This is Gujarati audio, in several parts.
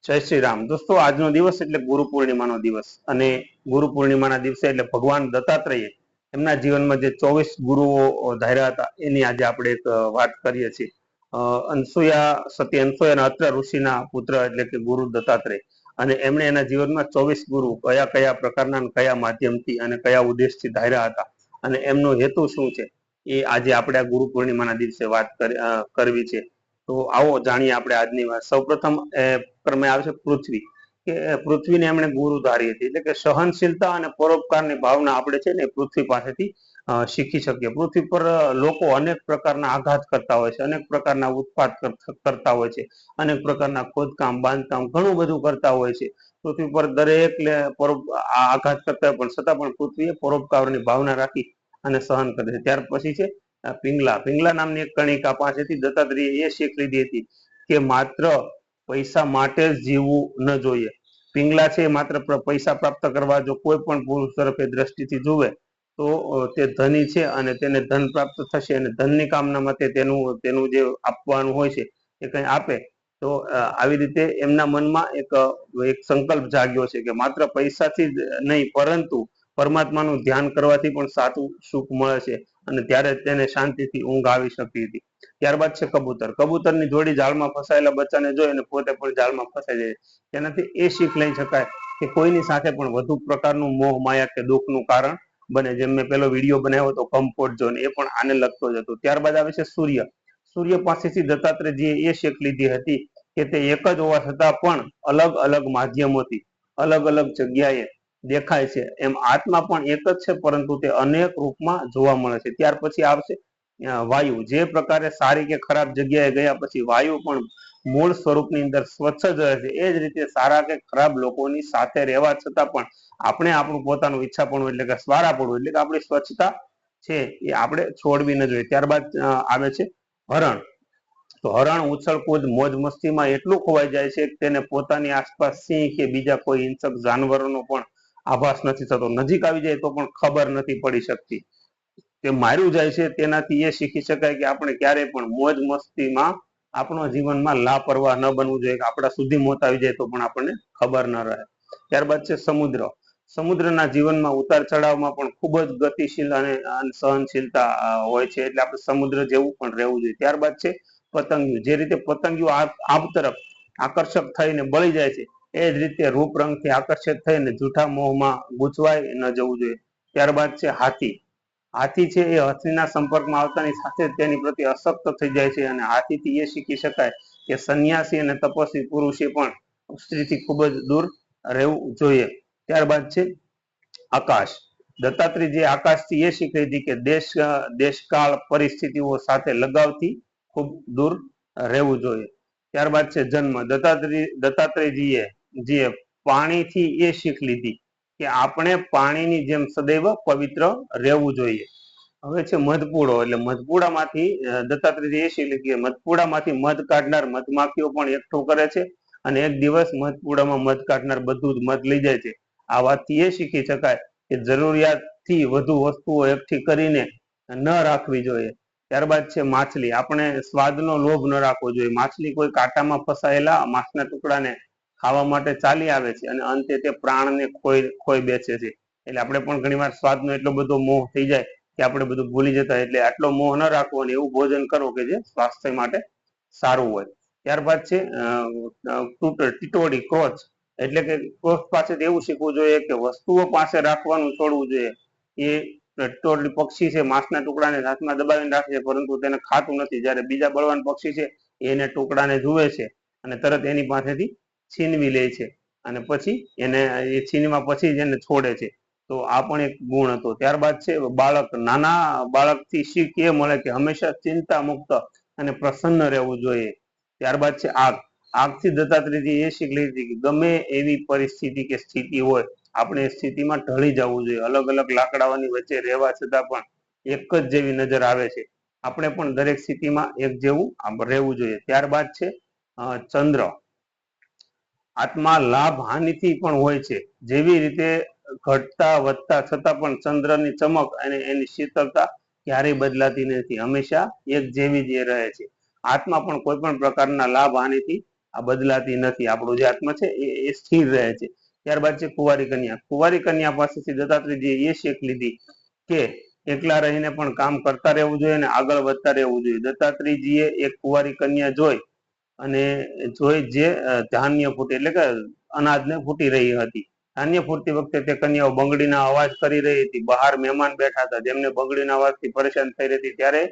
જય શ્રી રામ દોસ્તો, આજનો દિવસ એટલે ગુરુ પૂર્ણિમાનો દિવસ અને ગુરુ પૂર્ણિમાના દિવસે એટલે ભગવાન દત્તાત્રેય એમના જીવનમાં જે 24 ગુરુઓ ધાર્યા હતા એની આજે આપણે એક વાત કરીએ છીએ. સતી અનસુયા અને અત્રા ઋષિના પુત્ર એટલે કે ગુરુ દત્તાત્રેય, અને એમણે એના જીવનમાં 24 ગુરુ કયા કયા પ્રકારના કયા માધ્યમથી અને કયા ઉદ્દેશથી ધાર્યા હતા અને એમનો હેતુ શું છે એ આજે આપણે આ ગુરુ પૂર્ણિમાના દિવસે વાત કરવી છે. તો આવો જાણીએ આપણે આજની વાત. સૌપ્રથમ ક્રમે આવશે પૃથ્વી, કે પૃથ્વીને એમણે ગુરુ ધારી હતી, એટલે કે સહનશીલતા અને પરોપકારની ભાવના આપણે છે ને પૃથ્વી પાસેથી શીખી શકીએ. પૃથ્વી પર લોકો અનેક પ્રકારના આઘાત કરતા હોય છે, અનેક પ્રકારના ઉત્પાદ કરતા હોય છે, અનેક પ્રકારના ખોદકામ બાંધકામ ઘણું બધું કરતા હોય છે. પૃથ્વી પર દરેક આઘાત કરતા હોય પણ છતાં પણ પૃથ્વીએ પરોપકારની ભાવના રાખી અને સહન કરે છે. ત્યાર પછી છે પિંગલા નામની એક કણિકા પાસેથી દત્તાત્રેય એ શીખ લીધી હતી કે માત્ર પૈસા માટે જ જીવવું ન જોઈએ. પિંગલા છે માત્ર પૈસા પ્રાપ્ત કરવા જો કોઈ પણ પુરુષ તરફે દ્રષ્ટિથી જુએ તો તે ધની છે અને તેને ધન પ્રાપ્ત થશે, અને ધનની કામના માટે તેનું જે આપવાનું હોય છે એ કંઈ આપે તો આવી રીતે એમના મનમાં એક સંકલ્પ જાગ્યો છે કે માત્ર પૈસાથી જ નહીં પરંતુ પરમાત્માનું ધ્યાન કરવાથી પણ સાચું સુખ મળે છે, અને ત્યારે તેને શાંતિથી ઊંઘ આવી શકતી હતી. ત્યારબાદ છે કબૂતરની જોડી જાળમાં ફસાયેલા બચ્ચાને જોઈ અને પોતે પણ જાળમાં ફસાઈ જાય. તેનાથી એ શીખ લઈ શકાય કે કોઈની સાથે પણ વધુ પ્રકારનું મોહ માયા કે દુઃખનું કારણ બને. જેમ મેં પેલો વિડીયો બનાવ્યો હતો કમ્ફર્ટ ઝોન, એ પણ આને લગતો જ હતો. ત્યારબાદ આવે છે સૂર્ય પાસેથી દત્તાત્રેયજીએ એ શીખ લીધી હતી કે તે એક જ હોવા છતાં પણ અલગ અલગ માધ્યમોથી અલગ અલગ જગ્યાએ દેખાય છે. એમ આત્મા પણ એક જ છે પરંતુ તે અનેક રૂપમાં જોવા મળે છે. ત્યાર પછી આવશે વાયુ. જે પ્રકારે સારી કે ખરાબ જગ્યાએ ગયા પછી વાયુ પણ મૂળ સ્વરૂપની અંદર સ્વચ્છ જ રહે છે, એ જ રીતે સારા કે ખરાબ લોકોની સાથે રહેવા છતાં પણ આપણે આપણું પોતાનું ઈચ્છાપણું એટલે કે સ્વારાપણું એટલે કે આપણી સ્વચ્છતા છે એ આપણે છોડવી ન જોઈએ. ત્યારબાદ આવે છે હરણ. તો હરણ ઉછળ કૂદ મોજ મસ્તીમાં એટલું ખોવાઈ જાય છે કે તેને પોતાની આસપાસ સિંહ કે બીજા કોઈ હિંસક જાનવરોનો પણ આભાસ નથી થતો. નજીક આવી જાય તો પણ ખબર નથી પડી શકતી, તે માર્યું જાય છે. તેનાથી એ શીખી શકાય કે આપણે ક્યારેય પણ મોજ મસ્તીમાં આપણા જીવનમાં લાપરવાહ ન બનવું જોઈએ, કે આપણા સુધી મોત આવી જાય તો પણ આપણને ખબર ન રહે. ત્યારબાદ છે સમુદ્રના જીવનમાં ઉતાર ચઢાવમાં પણ ખૂબ જ ગતિશીલ અને સહનશીલતા હોય છે, એટલે આપણે સમુદ્ર જેવું પણ રહેવું જોઈએ. ત્યારબાદ છે પતંગિયું. જે રીતે પતંગિયું આબ તરફ આકર્ષક થઈને બળી જાય છે, એ જ રીતે રૂપ રંગથી આકર્ષિત થઈને જૂઠા મોહમાં ગૂંચવાય ન જવું જોઈએ. ત્યારબાદ છે હાથી છે એ હસ્તીના સંપર્કમાં આવતાની સાથે તેની પ્રત્યે અશક્ત થઈ જાય છે, અને હાથીથી એ શીખી શકાય કે સંન્યાસી અને તપસ્વી પુરુષે પણ સ્ત્રીથી ખૂબ જ દૂર રહેવું જોઈએ. ત્યારબાદ છે આકાશ. દત્તાત્રેયજી આકાશથી એ શીખી હતી કે દેશકાળ પરિસ્થિતિઓ સાથે લગાવથી ખૂબ દૂર રહેવું જોઈએ. ત્યારબાદ છે જન્મ. દત્તાત્રેયજીએ પાણીથી એ શીખ લીધી કે આપણે પાણીની જેમ સદૈવ પવિત્ર રહેવું જોઈએ. હવે છે મધપૂડો. એટલે મધપૂડામાંથી દત્તાત્રેયજી એ શીખ લીધી કે મધપૂડામાંથી મધ કાઢનાર મધમાખીઓ પણ એકઠું કરે છે, અને એક દિવસ મધપૂડામાં મધ કાઢનાર બધું જ મધ લઈ જાય છે. આ વાતથી એ શીખી શકાય કે જરૂરિયાતથી વધુ વસ્તુઓ એકઠી કરીને ન રાખવી જોઈએ. ત્યારબાદ છે માછલી. આપણે સ્વાદનો લોભ ન રાખવો જોઈએ. માછલી કોઈ કાંટામાં ફસાયેલા માંસના ટુકડાને ખાવા માટે ચાલી આવે છે અને અંતે તે પ્રાણને ખોઈ બેસે છે. એટલે આપણે પણ ઘણીવાર સ્વાદનો એટલો બધો મોહ થઈ જાય કે આપણે બધું ભૂલી જતા. એટલે આટલો મોહ ન રાખવો અને એવું ભોજન કરવું કે જે સ્વાસ્થ્ય માટે સારું હોય. ત્યારબાદ છે ટીટોડી, ક્રોચ. એટલે કે ક્રોચ પાસેથી એવું શીખવું જોઈએ કે વસ્તુઓ પાસે રાખવાનું છોડવું જોઈએ. એ પક્ષી છે માંસના ટુકડાને હાથમાં દબાવીને રાખે છે પરંતુ તેને ખાતું નથી. જ્યારે બીજા બળવાન પક્ષી છે એને ટુકડાને જુએ છે અને તરત એની પાસેથી છીનવી લે છે, અને પછી એ છીનવા પછી જ એને છોડે છે. તો આ પણ એક ગુણ હતો. ત્યારબાદ છે બાળક. નાના બાળકથી શીખ એ મળે કે હંમેશા ચિંતા મુક્ત અને પ્રસન્ન રહેવું જોઈએ. ત્યારબાદ છે આગથી દત્તાત્રેયજી એ શીખ લીધી કે ગમે એવી પરિસ્થિતિ કે સ્થિતિ હોય આપણે એ સ્થિતિમાં ઢળી જવું જોઈએ. અલગ અલગ લાકડાઓની વચ્ચે રહેવા છતાં પણ એક જ જેવી નજર આવે છે. આપણે પણ દરેક સ્થિતિમાં એક જેવું રહેવું જોઈએ. ત્યારબાદ છે ચંદ્ર. આત્મા લાભ હાનિથી પણ હોય છે. જેવી રીતે ઘટતા વધતા છતાં પણ ચંદ્રની ચમક અને એની શીતળતા ક્યારેય બદલાતી નથી, હંમેશા એક જેવી જ રહે છે. આત્મા પણ કોઈ પણ પ્રકારના લાભ હાનિથી આ બદલાતી નથી, આપણું જે આત્મા છે એ સ્થિર રહે છે. ત્યારબાદ છે કુંવારી કન્યા. કુંવારી કન્યા પાસેથી દત્તાત્રેયજીએ એ શીખ લીધી કે એકલા રહીને પણ કામ કરતા રહેવું જોઈએ અને આગળ વધતા રહેવું જોઈએ. દત્તાત્રેયજીએ એક કુંવારી કન્યા જોઈ અને જે ધાન્ય ફૂટી એટલે કે અનાજને ફૂટી રહી હતી. ધાન્ય ફૂટતી વખતે તે કન્યાઓ બંગડીના અવાજ કરી રહી હતી. બહાર મહેમાન બેઠા હતા જેમને બંગડીના અવાજથી પરેશાન થઈ રહી હતી. ત્યારે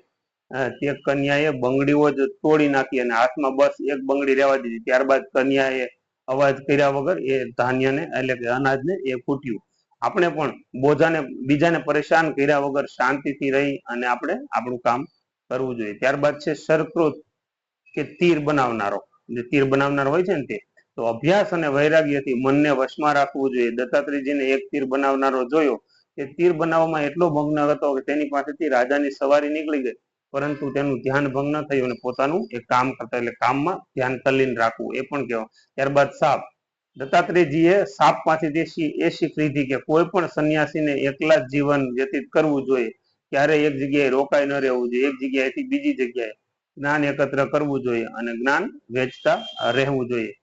તે કન્યાએ બંગડીઓ જ તોડી નાખી અને હાથમાં બસ એક બંગડી રહેવા દીધી. ત્યારબાદ કન્યાએ અવાજ કર્યા વગર એ ધાન્યને એટલે કે અનાજને એ ફૂટ્યું. આપણે પણ બીજાને પરેશાન કર્યા વગર શાંતિથી રહી અને આપણે આપણું કામ કરવું જોઈએ. ત્યારબાદ છે સરકૃત કે તીર બનાવનારો. જે તીર બનાવનારો હોય છે ને તે તો અભ્યાસ અને વૈરાગ્યથી મનને વશમાં રાખવું જોઈએ. દત્તાત્રેયજીને એક તીર બનાવનારો જોયો. એ તીર બનાવવામાં એટલો મગ્ન હતો કે તેની પાસેથી રાજાની સવારી નીકળી ગઈ, પરંતુ તેનું ધ્યાન ભંગ ન થયું અને પોતાનું એ કામ કરતા એટલે કામમાં ધ્યાન તલ્લીન રાખવું એ પણ કહેવાય. ત્યારબાદ સાપ. દત્તાત્રેયજીએ સાપ પાસેથી એ શીખ લીધી કે કોઈ પણ સંન્યાસીને એકલા જ જીવન વ્યતીત કરવું જોઈએ. ક્યારે એક જગ્યાએ રોકાઈ ન રહેવું જોઈએ. એક જગ્યાએથી બીજી જગ્યાએ જ્ઞાન એકત્ર કરવું જોઈએ અને જ્ઞાન વેચતા રહેવું જોઈએ.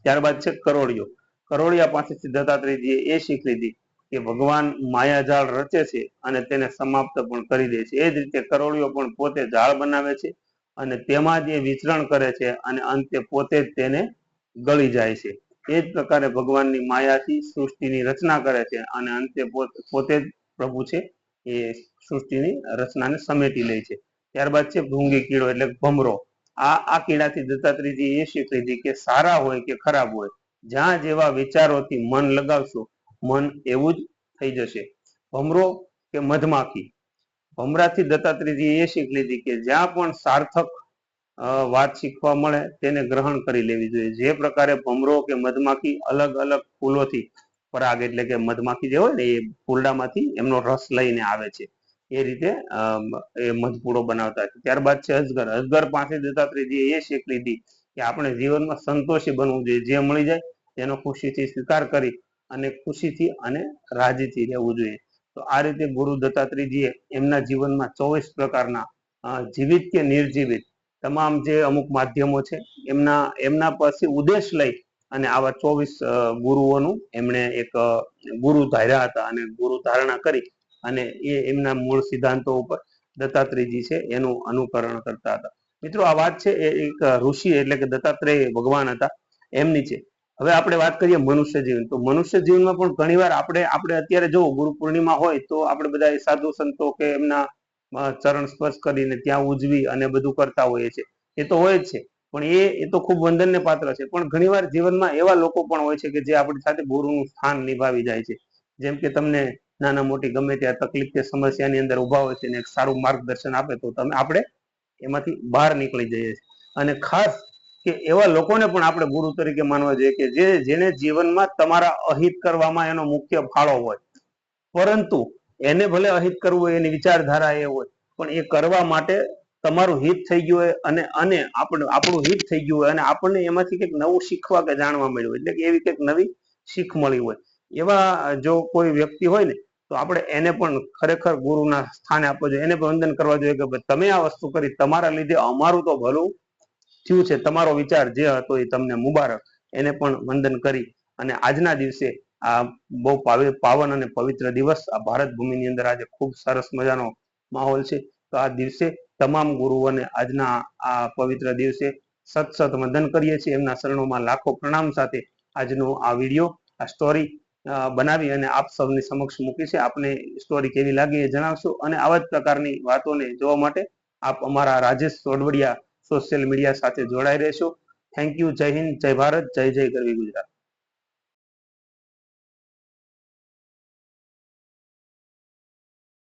ત્યારબાદ છે કરોળિયો. કરોળિયા પાસેથી દત્તાત્રેયજીએ એ શીખ લીધી કે ભગવાન માયાજાળ રચે છે અને તેને સમાપ્ત પણ કરી દે છે. એ જ રીતે કરોળિયો પણ પોતે જાળ બનાવે છે અને તેમાં જ એ વિચરણ કરે છે અને અંતે પોતે જ તેને ગળી જાય છે. એ જ પ્રકારે ભગવાનની માયાથી સૃષ્ટિની રચના કરે છે અને અંતે પોતે જ પ્રભુ છે એ સૃષ્ટિની રચનાને સમેટી લે છે. ત્યારબાદ છે ભૃંગી કીડો એટલે ભમરો. આ કીડાથી દત્તાત્રેયજી એ શીખ લીધી કે સારા હોય કે ખરાબ હોય, જ્યાં જેવા વિચારોથી મન લગાવશો મન એવું જ થઈ જશે. ભમરો કે મધમાખી. ભમરાથી દત્તાત્રેયજી એ શીખ લીધી કે જ્યાં પણ સાર્થક વાત શીખવા મળે તેને ગ્રહણ કરી લેવી જોઈએ. જે પ્રકારે ભમરો કે મધમાખી અલગ અલગ ફૂલોથી પરાગ એટલે કે મધમાખી જે હોય ને એ ફૂલડામાંથી એમનો રસ લઈને આવે છે, એ રીતે એ મધપૂડો બનાવતા છે. ત્યારબાદ છે અજગર. અજગર પાસે દત્તાત્રેયજીએ એ શીખ લીધી કે આપણે જીવનમાં સંતોષી બનવું જોઈએ. જે મળી જાય તેનો ખુશીથી સ્વીકાર કરી અને ખુશીથી અને રાજીથી રહેવું જોઈએ. તો આ રીતે ગુરુ દત્તાત્રેયજીએ એમના જીવનમાં 24 પ્રકારના જીવિત કે નિર્જીવિત તમામ જે અમુક માધ્યમો છે એમના પછી ઉદ્દેશ લઈ અને આવા 24 ગુરુઓનું એમણે એક ગુરુ ધાર્યા હતા અને ગુરુ ધારણા કરી અને એ એમના મૂળ સિદ્ધાંતો ઉપર દત્તાત્રેયજી છે એનું અનુકરણ કરતા હતા. મિત્રો, આ વાત છે એ એક ઋષિ એટલે કે દત્તાત્રેય ભગવાન હતા એમની છે. હવે આપણે વાત કરીએ મનુષ્ય જીવન. તો મનુષ્ય જીવનમાં પણ ઘણીવાર આપણે અત્યારે જો ગુરુ પૂર્ણિમા હોય તો આપણે બધા સાધુ સંતો કે એમના ચરણ સ્પર્શ કરીને ત્યાં ઉજવી અને બધું કરતા હોઈએ છીએ. એ તો હોય જ છે, પણ એ તો ખૂબ વંદનને પાત્ર છે. પણ ઘણીવાર જીવનમાં એવા લોકો પણ હોય છે કે જે આપણી સાથે ગુરુનું સ્થાન નિભાવી જાય છે. જેમ કે તમને નાના મોટી ગમે ત્યાં તકલીફ કે સમસ્યાની અંદર ઉભા હોય છે ને એક સારું માર્ગદર્શન આપે તો આપણે એમાંથી બહાર નીકળી જઈએ છીએ. અને ખાસ કે એવા લોકોને પણ આપણે ગુરુ તરીકે માનવા જોઈએ કે જેને જીવનમાં તમારા અહિત કરવામાં એનો મુખ્ય ફાળો હોય, પરંતુ એને ભલે અહિત કરવું હોય એની વિચારધારા એ હોય, પણ એ કરવા માટે તમારું હિત થઈ ગયું હોય અને આપણું હિત થઈ ગયું હોય અને આપણને એમાંથી કંઈક નવું શીખવા કે જાણવા મળ્યું એટલે કે એવી કંઈક નવી શીખ મળી હોય, એવા જો કોઈ વ્યક્તિ હોય ને તો આપણે એને પણ ખરેખર ગુરુના સ્થાને આપવો જોઈએ. એને પણ વંદન કરવા જોઈએ કે તમે આ વસ્તુ કરી, તમારા લીધે અમારું તો ભલું થયું છે, તમારો વિચાર જે હતો એ તમને મુબારક. એને પણ વંદન કરી અને આજના દિવસે આ બહુ પાવન અને પવિત્ર દિવસ આ ભારત ભૂમિની અંદર આજે ખૂબ સરસ મજાનો માહોલ છે. તો આ દિવસે તમામ ગુરુઓને આજના આ પવિત્ર દિવસે સત વંદન કરીએ છીએ. એમના શરણોમાં લાખો પ્રણામ સાથે આજનો આ વિડીયો આ સ્ટોરી બનાવી અને આપ સૌની સમક્ષ મૂકી છે. આપને સ્ટોરી કેવી લાગી એ જણાવશો અને આવા જ પ્રકારની વાતોને જોવા માટે આપ અમારા રાજેશ સોઢવડિયા સોશિયલ મીડિયા સાથે જોડાઈ રહેશો. Thank you. જય હિન્દ, જય ભારત, જય જય ગરવી ગુજરાત.